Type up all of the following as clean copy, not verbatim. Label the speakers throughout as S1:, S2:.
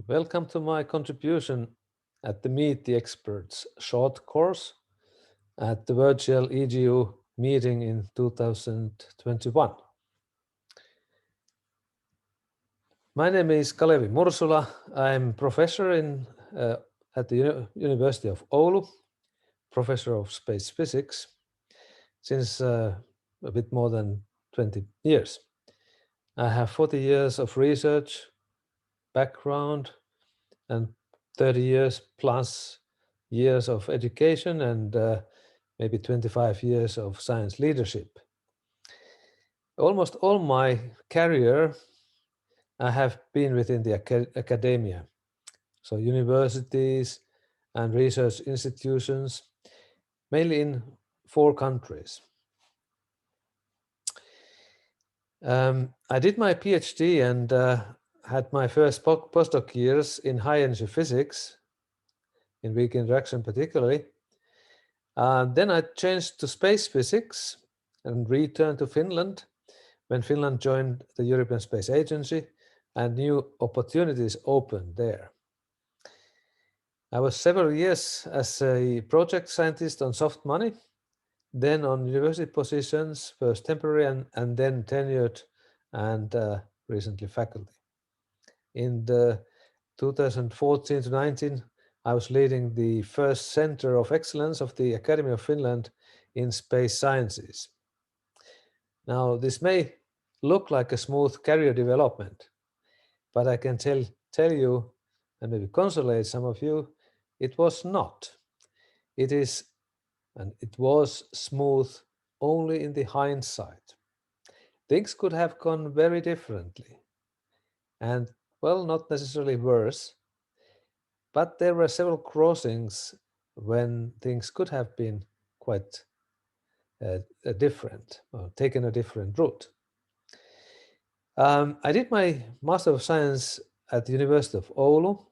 S1: Welcome to my contribution at the Meet the Experts short course at the virtual EGU meeting in 2021. My name is Kalevi Mursula. I'm professor at the University of Oulu, professor of space physics since a bit more than 20 years. I have 40 years of research background and 30 years plus years of education and maybe 25 years of science leadership. Almost all my career I have been within the academia, so universities and research institutions, mainly in 4 countries. I did my PhD and had my first postdoc years in high energy physics, in weak interaction particularly. Then I changed to space physics and returned to Finland when Finland joined the European Space Agency and new opportunities opened there. I was several years as a project scientist on soft money, then on university positions, first temporary and then tenured and recently faculty. In the 2014 to 19, I was leading the first Center of Excellence of the Academy of Finland in space sciences. Now, this may look like a smooth career development, but I can tell you, and maybe consolate some of you, it was not. It is, and it was smooth only in the hindsight. Things could have gone very differently, and well, not necessarily worse, but there were several crossings when things could have been quite different, or taken a different route. I did my Master of Science at the University of Oulu.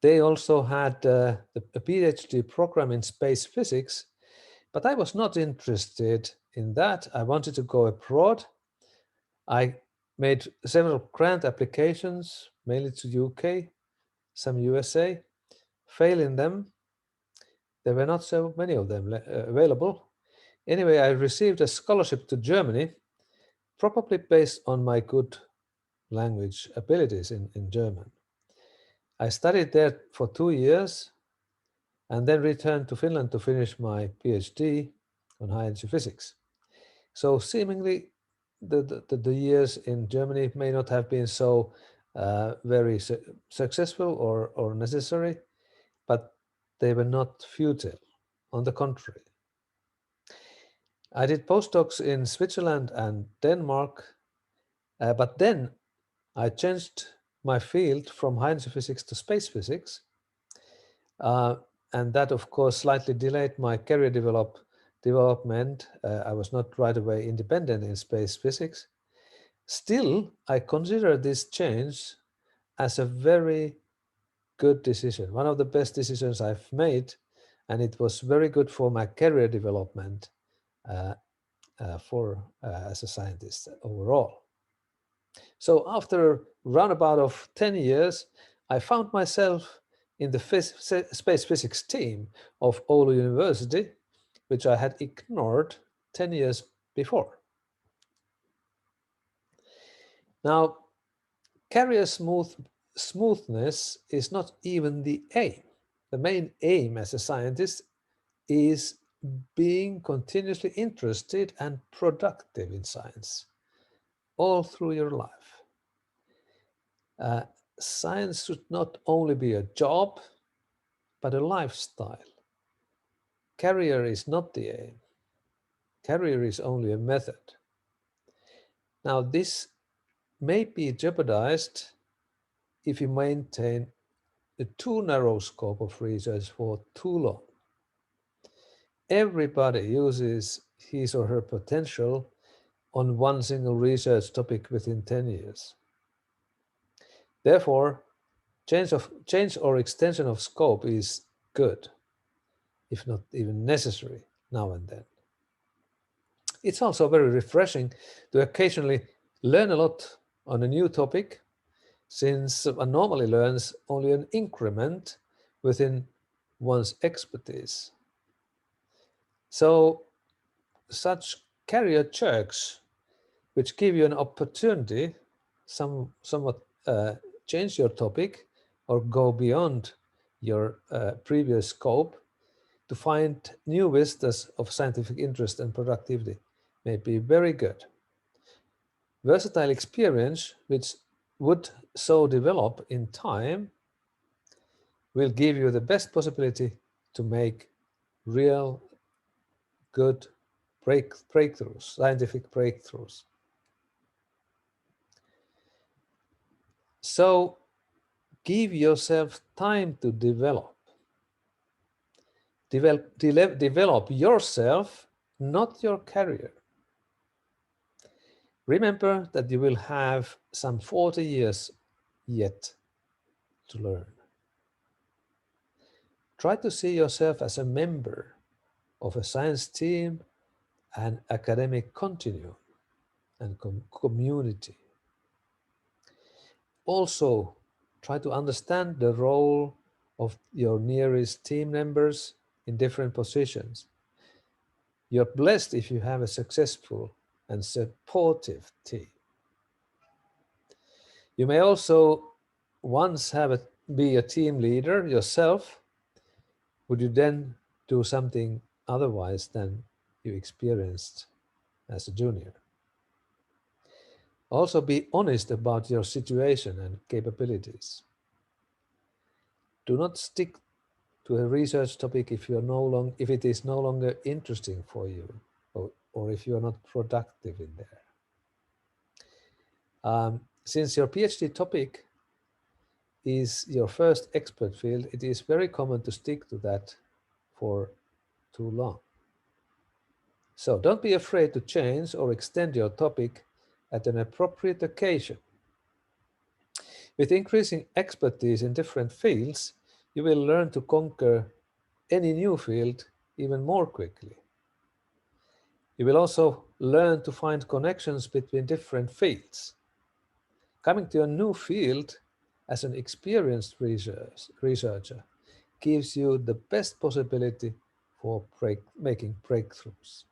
S1: They also had a PhD program in space physics, but I was not interested in that. I wanted to go abroad. I made several grant applications, mainly to UK, some USA, failing them. There were not so many of them available. Anyway, I received a scholarship to Germany, probably based on my good language abilities in German. I studied there for 2 years and then returned to Finland to finish my PhD on high energy physics. So seemingly the years in Germany may not have been so very successful or necessary, but they were not futile. On the contrary. I did postdocs in Switzerland and Denmark, but then I changed my field from high energy physics to space physics. And that, of course, slightly delayed my career development. I was not right away independent in space physics. Still, I consider this change as a very good decision, one of the best decisions I've made, and it was very good for my career development as a scientist overall. So after roundabout of 10 years, I found myself in the space physics team of Oulu University, which I had ignored 10 years before. Now, career smoothness is not even the aim. The main aim as a scientist is being continuously interested and productive in science all through your life. Science should not only be a job, but a lifestyle. Career is not the aim. Career is only a method. Now, this may be jeopardized if you maintain a too narrow scope of research for too long. Everybody uses his or her potential on one single research topic within 10 years. Therefore, change or extension of scope is good, if not even necessary now and then. It's also very refreshing to occasionally learn a lot on a new topic, since one normally learns only an increment within one's expertise. So such career jerks, which give you an opportunity, somewhat change your topic or go beyond your previous scope to find new vistas of scientific interest and productivity, may be very good. Versatile experience, which would so develop in time, will give you the best possibility to make real good breakthroughs, scientific breakthroughs. So give yourself time to develop. Develop yourself, not your career. Remember that you will have some 40 years yet to learn. Try to see yourself as a member of a science team and academic continuum and community. Also, try to understand the role of your nearest team members in different positions. You're blessed if you have a successful and supportive team. You may also once be a team leader yourself. Would you then do something otherwise than you experienced as a junior? Also be honest about your situation and capabilities. Do not stick to a research topic if it is no longer interesting for you, or if you are not productive in there. Since your PhD topic is your first expert field, it is very common to stick to that for too long. So don't be afraid to change or extend your topic at an appropriate occasion. With increasing expertise in different fields, you will learn to conquer any new field even more quickly. You will also learn to find connections between different fields. Coming to a new field as an experienced researcher gives you the best possibility for making breakthroughs.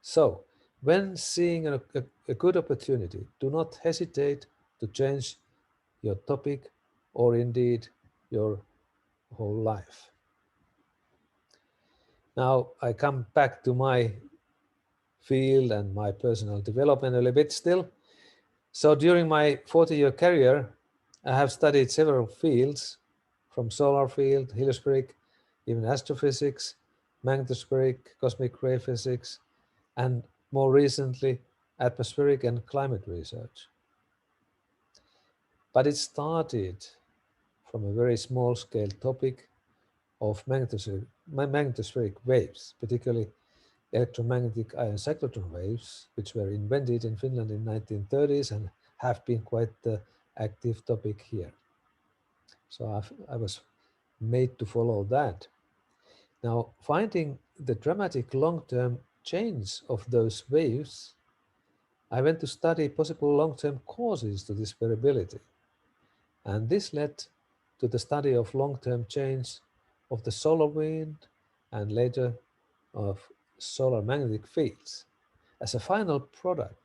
S1: So, when seeing a good opportunity, do not hesitate to change your topic or indeed your whole life. Now, I come back to my field and my personal development a little bit still. So during my 40-year career, I have studied several fields, from solar field, heliospheric, even astrophysics, magnetospheric, cosmic ray physics, and more recently, atmospheric and climate research. But it started from a very small-scale topic of magnetospheric waves, particularly electromagnetic ion cyclotron waves, which were invented in Finland in 1930s and have been quite the active topic here. So I was made to follow that. Now, finding the dramatic long-term change of those waves, I went to study possible long-term causes to this variability. And this led to the study of long-term change of the solar wind and later of solar magnetic fields. As a final product,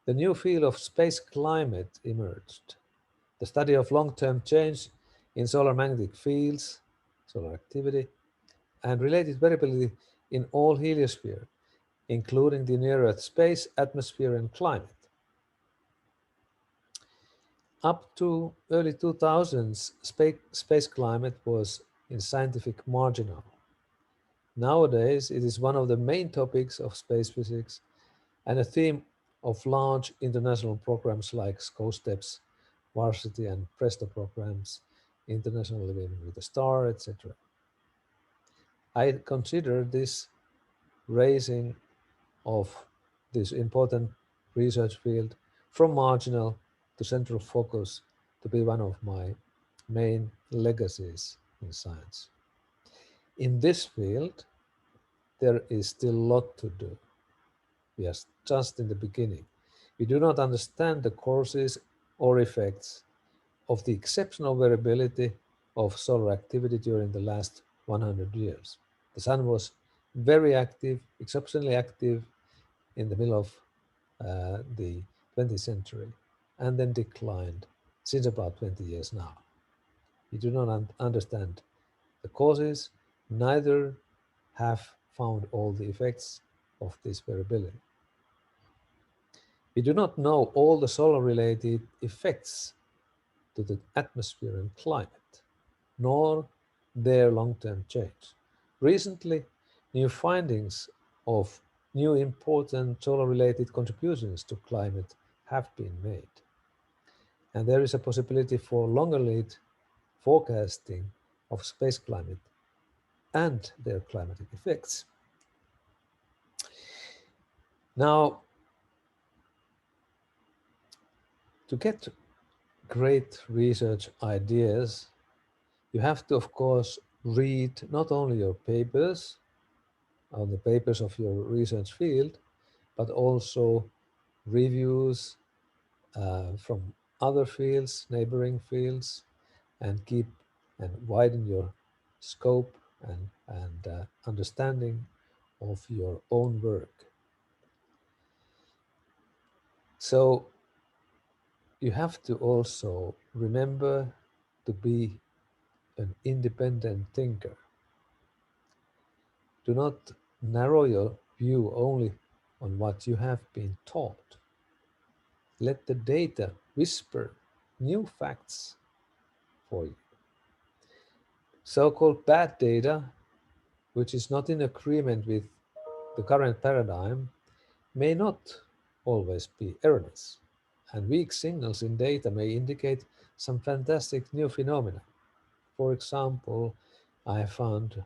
S1: the new field of space climate emerged. The study of long-term change in solar magnetic fields, solar activity, and related variability in all heliosphere, including the near-Earth space, atmosphere, and climate. Up to early 2000s, space climate was in scientific marginal. Nowadays, it is one of the main topics of space physics and a theme of large international programs like SCOSTEPS, Varsity and Presto programs, International Living with a Star, etc. I consider this raising of this important research field from marginal to central focus to be one of my main legacies in science. In this field, there is still a lot to do. We are just in the beginning. We do not understand the causes or effects of the exceptional variability of solar activity during the last 100 years. The sun was very active, exceptionally active in the middle of the 20th century, and then declined since about 20 years now. We do not understand the causes, neither have found all the effects of this variability. We do not know all the solar-related effects to the atmosphere and climate, nor their long-term change. Recently, new findings of new important solar-related contributions to climate have been made. And there is a possibility for longer lead forecasting of space climate and their climatic effects. Now, to get great research ideas, you have to, of course, read not only your papers, on the papers of your research field, but also reviews from other fields, neighboring fields, and keep and widen your scope and understanding of your own work. So you have to also remember to be an independent thinker. Do not narrow your view only on what you have been taught. Let the data whisper new facts for you. So-called bad data, which is not in agreement with the current paradigm, may not always be erroneous, and weak signals in data may indicate some fantastic new phenomena. For example, I found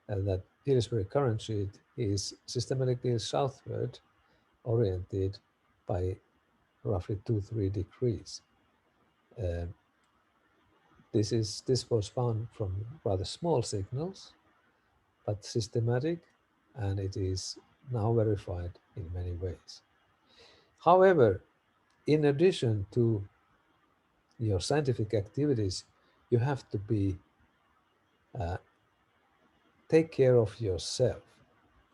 S1: that Hillsbury current sheet is systematically southward oriented by roughly 2-3 degrees. This was found from rather small signals, but systematic, and it is now verified in many ways. However, in addition to your scientific activities, you have to take care of yourself.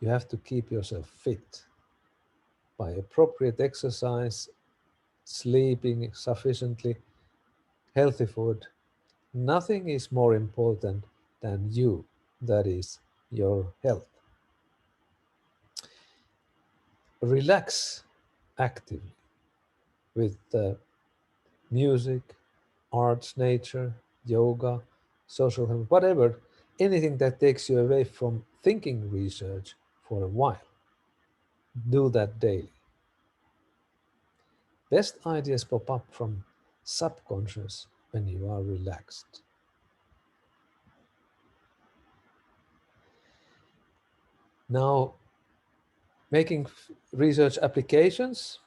S1: You have to keep yourself fit by appropriate exercise, sleeping sufficiently, healthy food. Nothing is more important than you, that is, your health. Relax actively with music, arts, nature, yoga, social health, whatever, anything that takes you away from thinking research for a while. Do that daily. Best ideas pop up from subconscious when you are relaxed. Now, making research applications,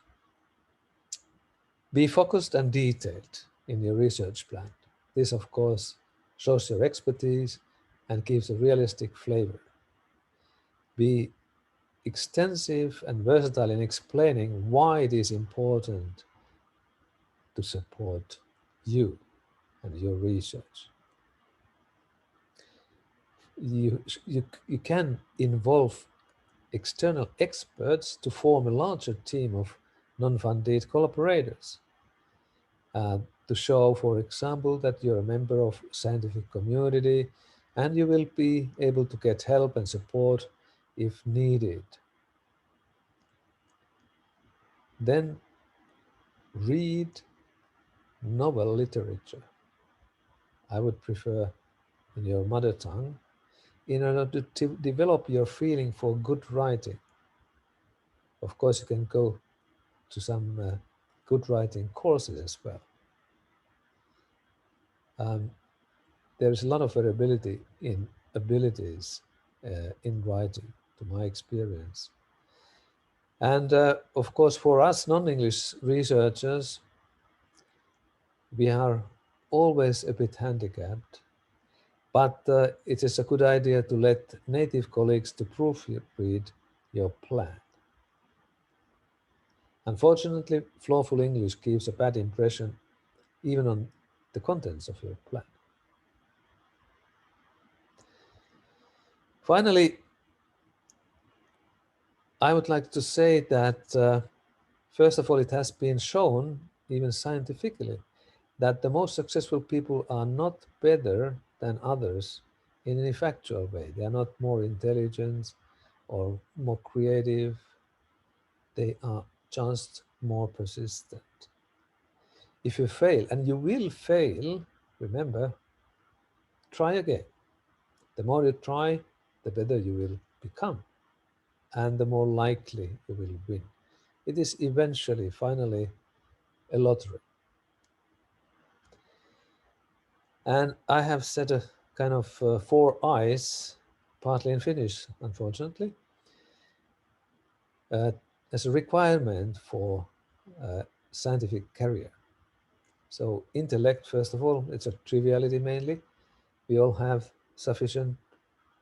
S1: be focused and detailed in your research plan. This, of course, shows your expertise and gives a realistic flavor. Be extensive and versatile in explaining why it is important to support you and your research. You can involve external experts to form a larger team of non-funded collaborators to show, for example, that you're a member of scientific community and you will be able to get help and support if needed. Then read novel literature. I would prefer in your mother tongue in order to develop your feeling for good writing. Of course, you can go to some good writing courses as well. There is a lot of variability in abilities in writing, to my experience. And of course, for us non-English researchers, we are always a bit handicapped, but it is a good idea to let native colleagues to proofread your plan. Unfortunately, flawful English gives a bad impression even on the contents of your plan. Finally, I would like to say that first of all, it has been shown, even scientifically, that the most successful people are not better than others in any factual way. They are not more intelligent or more creative. They are just more persistent. If you fail, and you will fail, remember, try again. The more you try, the better you will become, and the more likely you will win. It is eventually, finally, a lottery. And I have set a kind of 4 eyes, partly in Finnish, unfortunately, uh, as a requirement for scientific career. So intellect, first of all, it's a triviality mainly. We all have sufficient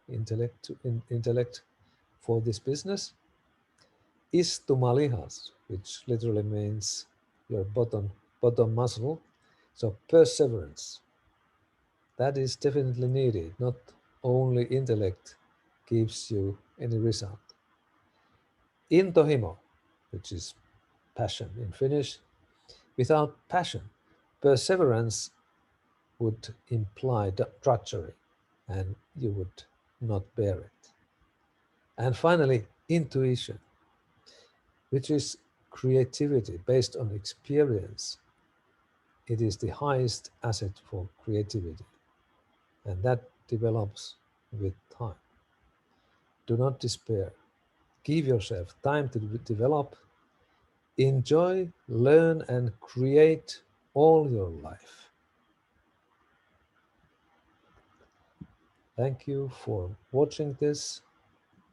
S1: intellect for this business. Istumalihas, which literally means your bottom muscle. So perseverance, that is definitely needed. Not only intellect gives you any result. Intohimo, which is passion in Finnish. Without passion, perseverance would imply drudgery, and you would not bear it. And finally, intuition, which is creativity based on experience. It is the highest asset for creativity, and that develops with time. Do not despair. Give yourself time to develop. Enjoy, learn, and create all your life. Thank you for watching this,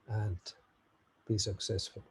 S1: and be successful.